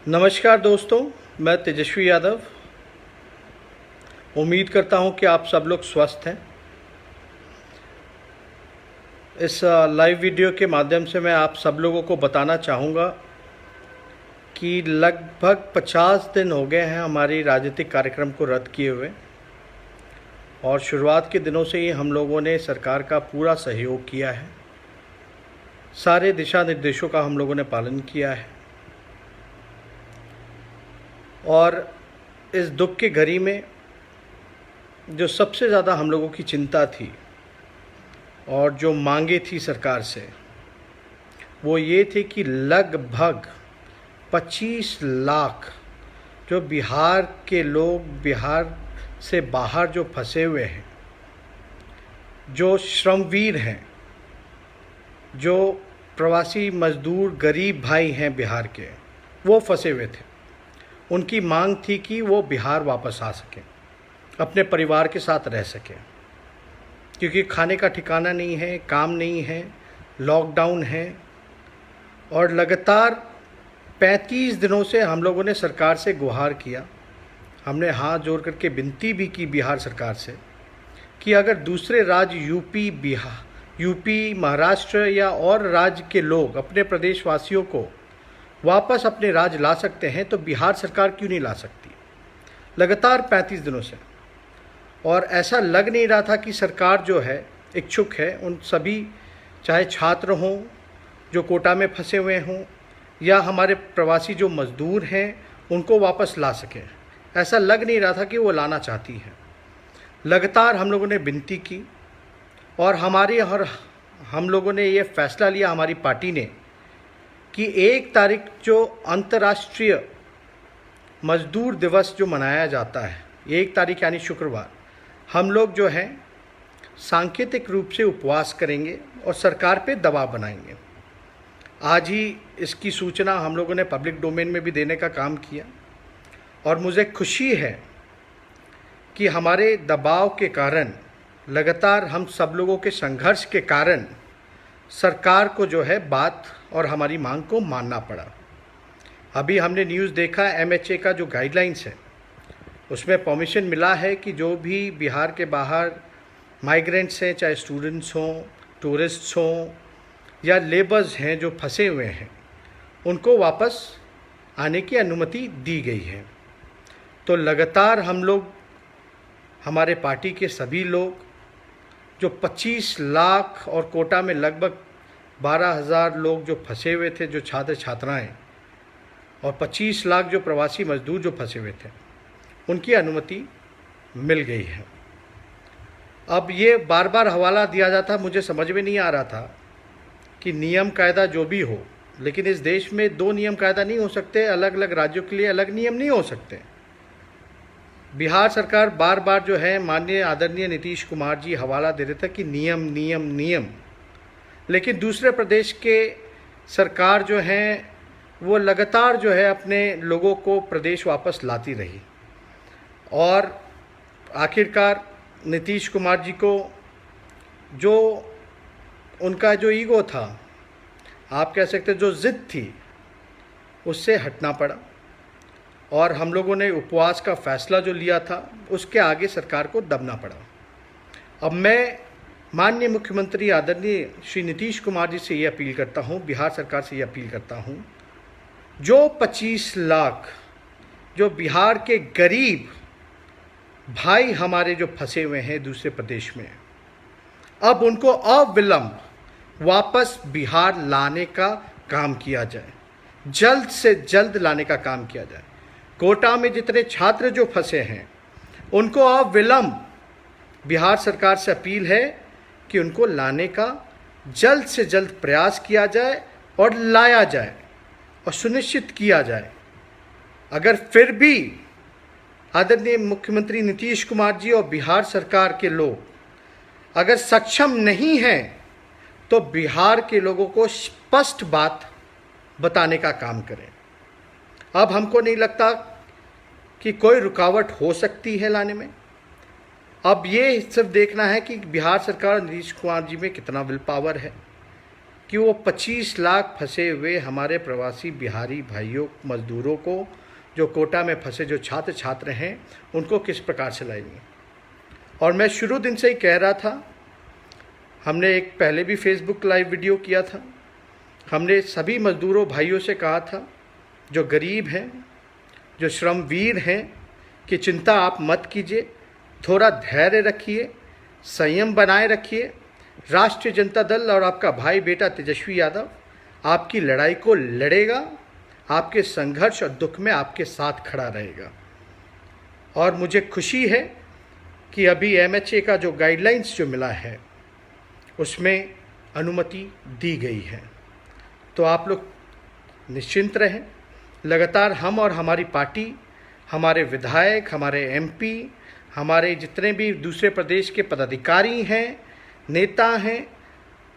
नमस्कार दोस्तों, मैं तेजस्वी यादव। उम्मीद करता हूं कि आप सब लोग स्वस्थ हैं। इस लाइव वीडियो के माध्यम से मैं आप सब लोगों को बताना चाहूँगा कि लगभग 50 दिन हो गए हैं हमारी राजनीतिक कार्यक्रम को रद्द किए हुए, और शुरुआत के दिनों से ही हम लोगों ने सरकार का पूरा सहयोग किया है। सारे दिशा निर्देशों का हम लोगों ने पालन किया है, और इस दुख की घड़ी में जो सबसे ज़्यादा हम लोगों की चिंता थी और जो मांगे थी सरकार से, वो ये थी कि लगभग 25 लाख जो बिहार के लोग, बिहार से बाहर जो फंसे हुए हैं, जो श्रमवीर हैं, जो प्रवासी मजदूर गरीब भाई हैं बिहार के, वो फंसे हुए थे। उनकी मांग थी कि वो बिहार वापस आ सकें, अपने परिवार के साथ रह सकें, क्योंकि खाने का ठिकाना नहीं है, काम नहीं है, लॉकडाउन है। और लगातार 35 दिनों से हम लोगों ने सरकार से गुहार किया। हमने हाथ जोड़ करके विनती भी की बिहार सरकार से कि अगर दूसरे राज्य यूपी, महाराष्ट्र या और राज्य के लोग अपने प्रदेशवासियों को वापस अपने राज्य ला सकते हैं तो बिहार सरकार क्यों नहीं ला सकती। लगातार 35 दिनों से, और ऐसा लग नहीं रहा था कि सरकार जो है इच्छुक है उन सभी, चाहे छात्र हों जो कोटा में फंसे हुए हों या हमारे प्रवासी जो मजदूर हैं, उनको वापस ला सकें। ऐसा लग नहीं रहा था कि वो लाना चाहती हैं। लगातार हम लोगों ने विनती की, और हम लोगों ने ये फैसला लिया, हमारी पार्टी ने, कि 1 तारीख जो अंतर्राष्ट्रीय मजदूर दिवस जो मनाया जाता है, 1 तारीख यानी शुक्रवार, हम लोग जो हैं सांकेतिक रूप से उपवास करेंगे और सरकार पे दबाव बनाएंगे। आज ही इसकी सूचना हम लोगों ने पब्लिक डोमेन में भी देने का काम किया, और मुझे खुशी है कि हमारे दबाव के कारण, लगातार हम सब लोगों के संघर्ष के कारण सरकार को जो है बात और हमारी मांग को मानना पड़ा। अभी हमने न्यूज़ देखा, MHA का जो गाइडलाइंस है उसमें परमिशन मिला है कि जो भी बिहार के बाहर माइग्रेंट्स हैं, चाहे स्टूडेंट्स हों, टूरिस्ट्स हों या लेबर्स हैं जो फंसे हुए हैं, उनको वापस आने की अनुमति दी गई है। तो लगातार हम लोग, हमारे पार्टी के सभी लोग, जो 25 लाख और कोटा में लगभग 12,000 लोग जो फंसे हुए थे, जो छात्र छात्राएं, और 25 लाख जो प्रवासी मजदूर जो फंसे हुए थे, उनकी अनुमति मिल गई है। अब ये बार बार हवाला दिया जाता, मुझे समझ में नहीं आ रहा था कि नियम कायदा जो भी हो, लेकिन इस देश में 2 नियम कायदा नहीं हो सकते, अलग अलग राज्यों के लिए अलग नियम नहीं हो सकते। बिहार सरकार बार बार जो है, माननीय आदरणीय नीतीश कुमार जी हवाला दे रहे थे कि नियम नियम नियम, लेकिन दूसरे प्रदेश के सरकार जो हैं वो लगातार जो है अपने लोगों को प्रदेश वापस लाती रही, और आखिरकार नीतीश कुमार जी को जो उनका जो ईगो था, आप कह सकते जो जिद थी, उससे हटना पड़ा, और हम लोगों ने उपवास का फैसला जो लिया था उसके आगे सरकार को दबना पड़ा। अब मैं माननीय मुख्यमंत्री आदरणीय श्री नीतीश कुमार जी से ये अपील करता हूँ, बिहार सरकार से ये अपील करता हूँ, जो 25 लाख जो बिहार के गरीब भाई हमारे जो फंसे हुए हैं दूसरे प्रदेश में, अब उनको अविलंब वापस बिहार लाने का काम किया जाए, जल्द से जल्द लाने का काम किया जाए। कोटा में जितने छात्र जो फंसे हैं, उनको अविलंब बिहार सरकार से अपील है कि उनको लाने का जल्द से जल्द प्रयास किया जाए और लाया जाए और सुनिश्चित किया जाए। अगर फिर भी आदरणीय मुख्यमंत्री नीतीश कुमार जी और बिहार सरकार के लोग अगर सक्षम नहीं हैं, तो बिहार के लोगों को स्पष्ट बात बताने का काम करें। अब हमको नहीं लगता कि कोई रुकावट हो सकती है लाने में। अब ये सिर्फ देखना है कि बिहार सरकार नीतीश कुमार जी में कितना विल पावर है, कि वो 25 लाख फंसे हुए हमारे प्रवासी बिहारी भाइयों मजदूरों को, जो कोटा में फंसे जो छात्र छात्र हैं, उनको किस प्रकार से लाएंगे। और मैं शुरू दिन से ही कह रहा था, हमने एक पहले भी फेसबुक लाइव वीडियो किया था, हमने सभी मजदूरों भाइयों से कहा था जो गरीब हैं, जो श्रमवीर हैं, कि चिंता आप मत कीजिए, थोड़ा धैर्य रखिए, संयम बनाए रखिए। राष्ट्रीय जनता दल और आपका भाई बेटा तेजस्वी यादव आपकी लड़ाई को लड़ेगा, आपके संघर्ष और दुख में आपके साथ खड़ा रहेगा। और मुझे खुशी है कि अभी MHA का जो गाइडलाइंस जो मिला है उसमें अनुमति दी गई है। तो आप लोग निश्चिंत रहें। लगातार हम और हमारी पार्टी, हमारे विधायक, हमारे MP, हमारे जितने भी दूसरे प्रदेश के पदाधिकारी हैं, नेता हैं,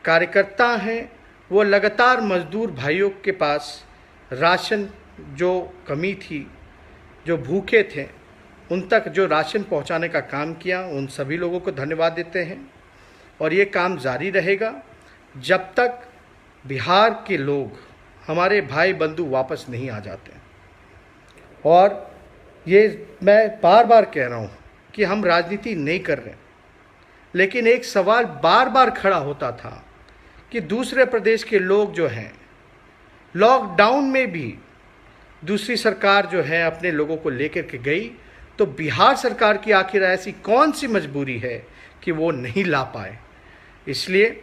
कार्यकर्ता हैं, वो लगातार मजदूर भाइयों के पास राशन जो कमी थी, जो भूखे थे, उन तक जो राशन पहुंचाने का काम किया, उन सभी लोगों को धन्यवाद देते हैं। और ये काम जारी रहेगा जब तक बिहार के लोग, हमारे भाई बंधु वापस नहीं आ जाते। और ये मैं बार बार कह रहा हूँ कि हम राजनीति नहीं कर रहे, लेकिन एक सवाल बार बार खड़ा होता था कि दूसरे प्रदेश के लोग जो हैं, लॉकडाउन में भी दूसरी सरकार जो है अपने लोगों को लेकर के गई, तो बिहार सरकार की आखिर ऐसी कौन सी मजबूरी है कि वो नहीं ला पाए। इसलिए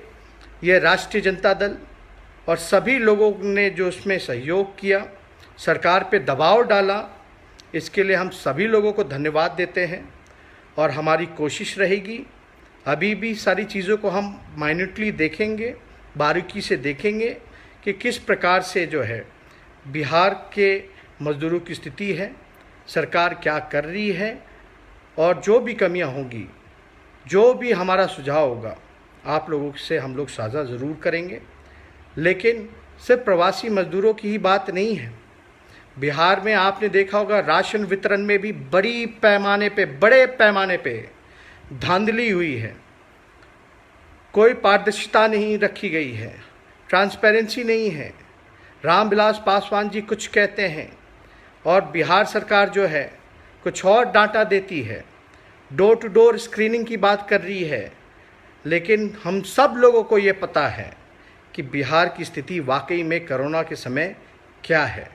ये राष्ट्रीय जनता दल और सभी लोगों ने जो उसमें सहयोग किया, सरकार पे दबाव डाला, इसके लिए हम सभी लोगों को धन्यवाद देते हैं। और हमारी कोशिश रहेगी, अभी भी सारी चीज़ों को हम माइन्यूटली देखेंगे, बारीकी से देखेंगे कि किस प्रकार से जो है बिहार के मज़दूरों की स्थिति है, सरकार क्या कर रही है, और जो भी कमियां होंगी, जो भी हमारा सुझाव होगा, आप लोगों से हम लोग साझा ज़रूर करेंगे। लेकिन सिर्फ प्रवासी मज़दूरों की ही बात नहीं है। बिहार में आपने देखा होगा राशन वितरण में भी बड़े पैमाने पे धांधली हुई है, कोई पारदर्शिता नहीं रखी गई है, ट्रांसपेरेंसी नहीं है। रामविलास पासवान जी कुछ कहते हैं और बिहार सरकार जो है कुछ और डाटा देती है, डोर टू डोर स्क्रीनिंग की बात कर रही है। लेकिन हम सब लोगों को ये पता है कि बिहार की स्थिति वाकई में कोरोना के समय क्या है।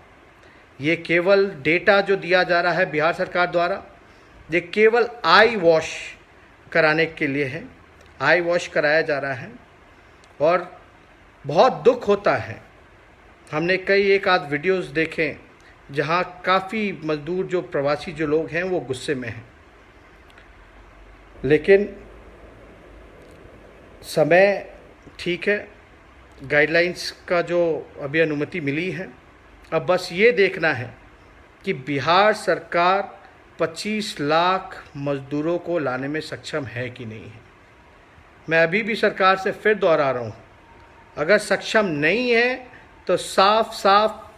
ये केवल डेटा जो दिया जा रहा है बिहार सरकार द्वारा, ये केवल आई वॉश कराने के लिए है, आई वॉश कराया जा रहा है। और बहुत दुख होता है, हमने कई एक आध वीडियोस देखे जहां काफ़ी मजदूर जो प्रवासी जो लोग हैं वो गुस्से में हैं। लेकिन समय ठीक है, गाइडलाइंस का जो अभी अनुमति मिली है, अब बस ये देखना है कि बिहार सरकार 25 लाख मजदूरों को लाने में सक्षम है कि नहीं है। मैं अभी भी सरकार से फिर दोहरा रहा हूँ, अगर सक्षम नहीं है तो साफ साफ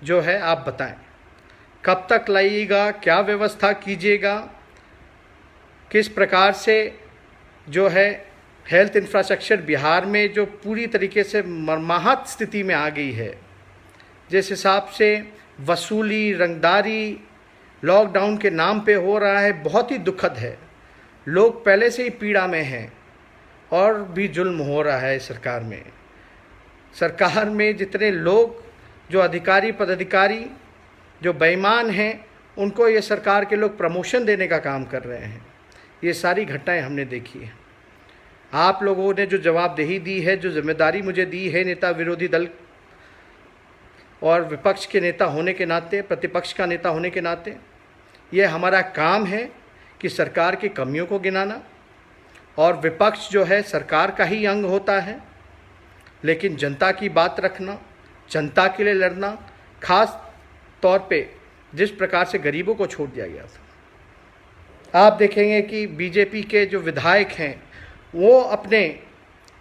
जो है आप बताएं, कब तक लाइएगा, क्या व्यवस्था कीजिएगा, किस प्रकार से जो है हेल्थ इंफ्रास्ट्रक्चर बिहार में जो पूरी तरीके से मर्माहत स्थिति में आ गई है, जिस हिसाब से वसूली, रंगदारी लॉकडाउन के नाम पे हो रहा है, बहुत ही दुखद है। लोग पहले से ही पीड़ा में हैं और भी जुल्म हो रहा है सरकार में। सरकार में जितने लोग जो अधिकारी पदाधिकारी जो बेईमान हैं, उनको ये सरकार के लोग प्रमोशन देने का काम कर रहे हैं। ये सारी घटनाएं हमने देखी है। आप लोगों ने जो जवाबदेही दी है, जो जिम्मेदारी मुझे दी है नेता विरोधी दल और विपक्ष के नेता होने के नाते, प्रतिपक्ष का नेता होने के नाते, ये हमारा काम है कि सरकार की कमियों को गिनाना। और विपक्ष जो है सरकार का ही अंग होता है, लेकिन जनता की बात रखना, जनता के लिए लड़ना, खास तौर पे जिस प्रकार से गरीबों को छोड़ दिया गया था। आप देखेंगे कि बीजेपी के जो विधायक हैं वो अपने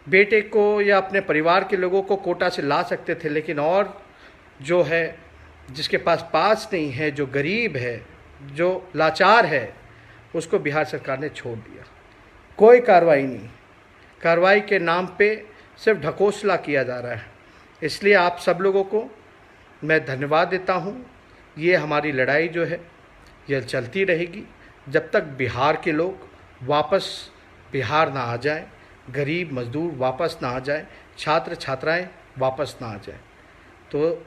बेटे को या अपने परिवार के लोगों को कोटा से ला सकते थे, लेकिन और जो है जिसके पास नहीं है, जो गरीब है, जो लाचार है, उसको बिहार सरकार ने छोड़ दिया। कोई कार्रवाई नहीं। कार्रवाई के नाम पे सिर्फ ढकोसला किया जा रहा है। इसलिए आप सब लोगों को मैं धन्यवाद देता हूँ। ये हमारी लड़ाई जो है यह चलती रहेगी जब तक बिहार के लोग वापस बिहार ना आ जाएं, गरीब मजदूर वापस ना आ जाएं, छात्र छात्राएं वापस ना आ जाएं। तो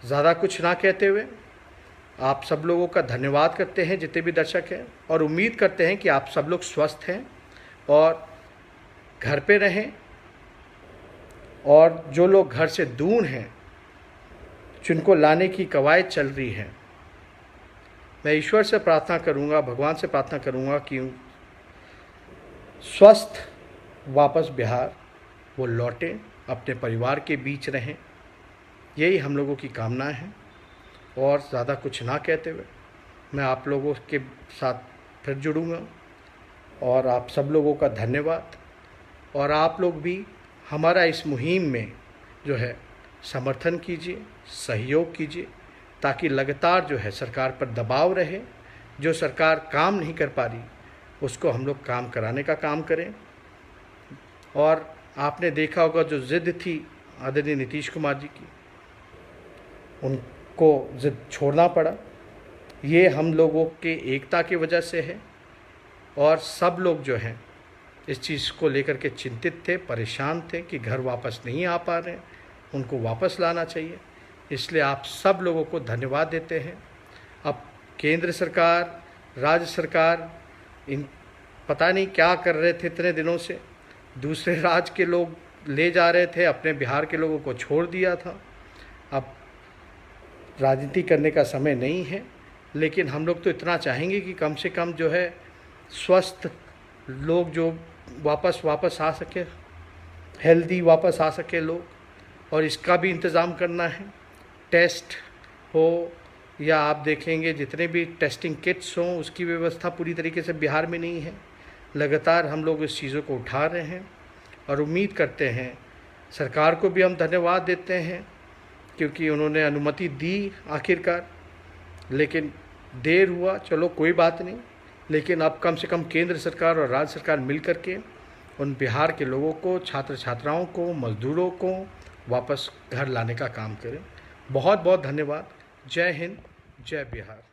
ज़्यादा कुछ ना कहते हुए आप सब लोगों का धन्यवाद करते हैं जितने भी दर्शक हैं, और उम्मीद करते हैं कि आप सब लोग स्वस्थ हैं और घर पे रहें, और जो लोग घर से दूर हैं जिनको लाने की कवायद चल रही है, मैं ईश्वर से प्रार्थना करूंगा, भगवान से प्रार्थना करूंगा कि स्वस्थ वापस बिहार वो लौटें, अपने परिवार के बीच रहें। यही हम लोगों की कामना है। और ज़्यादा कुछ ना कहते हुए मैं आप लोगों के साथ फिर जुड़ूंगा, और आप सब लोगों का धन्यवाद। और आप लोग भी हमारा इस मुहिम में जो है समर्थन कीजिए, सहयोग कीजिए, ताकि लगातार जो है सरकार पर दबाव रहे। जो सरकार काम नहीं कर पा रही उसको हम लोग काम कराने का काम करें। और आपने देखा होगा जो ज़िद थी आदरणीय नीतीश कुमार जी की, उनको ज़िद छोड़ना पड़ा। ये हम लोगों के एकता की वजह से है। और सब लोग जो हैं इस चीज़ को लेकर के चिंतित थे, परेशान थे कि घर वापस नहीं आ पा रहे हैं, उनको वापस लाना चाहिए। इसलिए आप सब लोगों को धन्यवाद देते हैं। अब केंद्र सरकार, राज्य सरकार इन पता नहीं क्या कर रहे थे इतने दिनों से, दूसरे राज्य के लोग ले जा रहे थे, अपने बिहार के लोगों को छोड़ दिया था। अब राजनीति करने का समय नहीं है, लेकिन हम लोग तो इतना चाहेंगे कि कम से कम जो है स्वस्थ लोग जो वापस आ सके, हेल्दी वापस आ सके लोग। और इसका भी इंतज़ाम करना है, टेस्ट हो या आप देखेंगे जितने भी टेस्टिंग किट्स हों, उसकी व्यवस्था पूरी तरीके से बिहार में नहीं है। लगातार हम लोग इस चीज़ों को उठा रहे हैं और उम्मीद करते हैं, सरकार को भी हम धन्यवाद देते हैं क्योंकि उन्होंने अनुमति दी आखिरकार, लेकिन देर हुआ, चलो कोई बात नहीं। लेकिन अब कम से कम केंद्र सरकार और राज्य सरकार मिल कर के उन बिहार के लोगों को, छात्र छात्राओं को, मज़दूरों को वापस घर लाने का काम करें। बहुत बहुत धन्यवाद। जय हिंद, जय बिहार।